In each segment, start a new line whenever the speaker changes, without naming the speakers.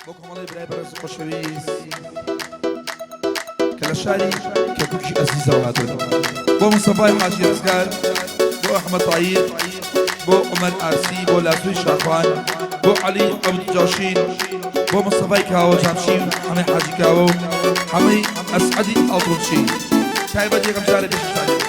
بۆ کۆمەڵی برای بەڕێز و خۆشەویست کە لە شاری کەرکووکی ئەزیزەوە هاتوون بۆ مستەفای حاجی ڕزگار بۆ ئەحمەد تایب بۆ عومەر ئارسی بۆ لاسووی شاخوان بۆ عەلی عەبدوجاشین بۆ مستەفای کاوە جامشی و هەمەی حاجی کاوە و هەمەی ئەسعەدی ئەڵتونچی تایبەت یەکەم جارە پێشتانی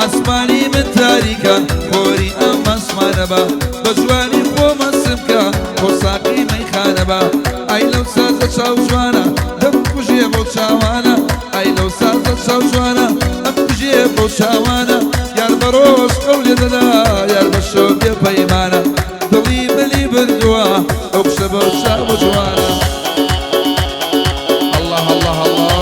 اسماني من تاريكا خوري اما اسمانبا بجواني خو مسمكا خو ساقي ميخانبا ئای لەو سازە چاو جوانە دەم کوژێ بۆ چاوانە ئای لەو سازە چاو جوانە ئەم کوژێ بۆ چاوانە یار بە ڕۆژ قەولێ دەدا یار بە شەو بێ پەیمانە دڵی ملی بردووە ئەو قسە بەو چاو جوانە الله الله الله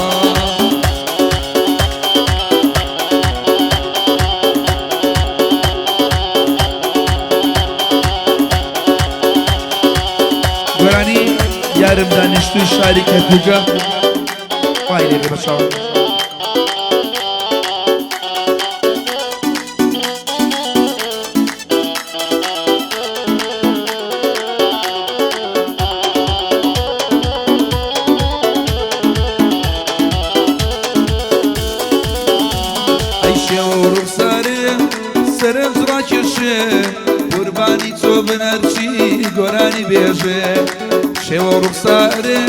گۆرانی یارم دانیشتوی شاری کەرکووکە وای لێرێ بە چاوم
سرم ڕاکێشێ قوربانی تۆ بنەرچی گۆرانی بێژێ شێوە ڕوخسارێ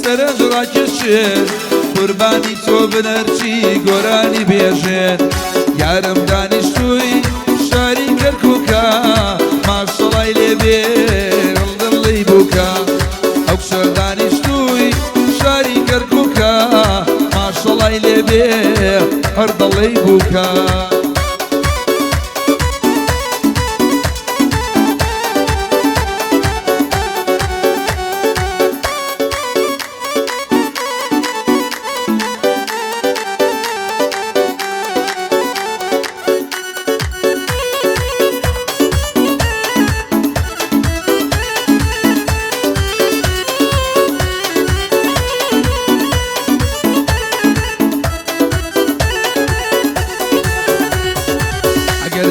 سرم ڕاکێشێ قوربانی تۆ بنەرچی گۆرانی بێژێن یارم دانیشتووی شاری کەرکووکە ماشەڵای لێبێ دڵی بووکە ئەو کشە دانیشتووی شاری کەرکووکە ماشەڵای لێبێ هەر دڵی بووکە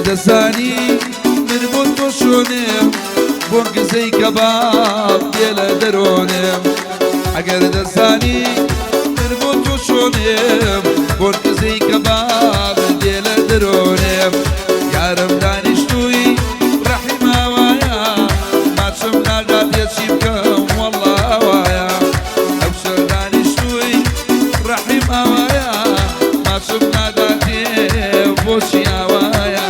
دەزانی من بۆ تۆ شۆنێم بۆ گزەی کەباب دێ لە دەرۆنێم ئەگەر دەزانی من بۆ تۆ شۆنێم بۆ گزەی کەباب دێ لە دەرۆنێم یارم دانیشتووی ڕەحیماوایە ماچم نادا پێچی بکەم وەڵڵا وایە ئەو شەر دانیشتووی ڕەحیماوایە ماچم نادا پێ بۆچی ئاوایە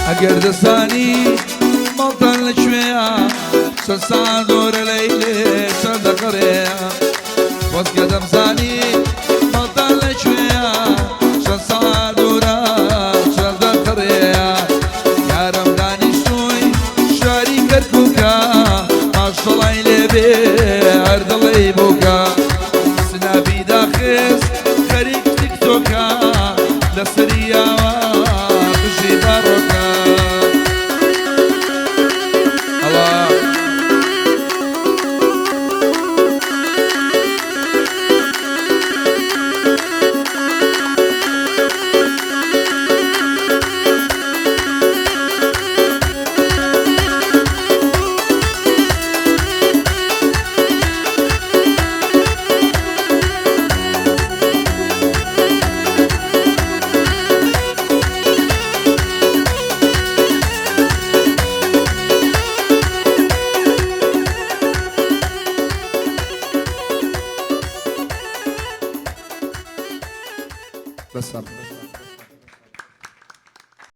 ئەگەر دەزانی ماڵتان لەکوێیە چەند ساعات دۆرە لەیلێ چەند دەقەڕەیە وەزگە دەمزانی ماڵتان لەکوێیە چەند ساعات دۆرە چەند دەقەڕەیە یارم دانیشتووی شاری کەرکووکە ماشەڵای لێبێ هەر دڵی بووکە سنابی داخست خەریک تیکتۆکە لەسەریاوە بژی باڕۆکە
بەسەر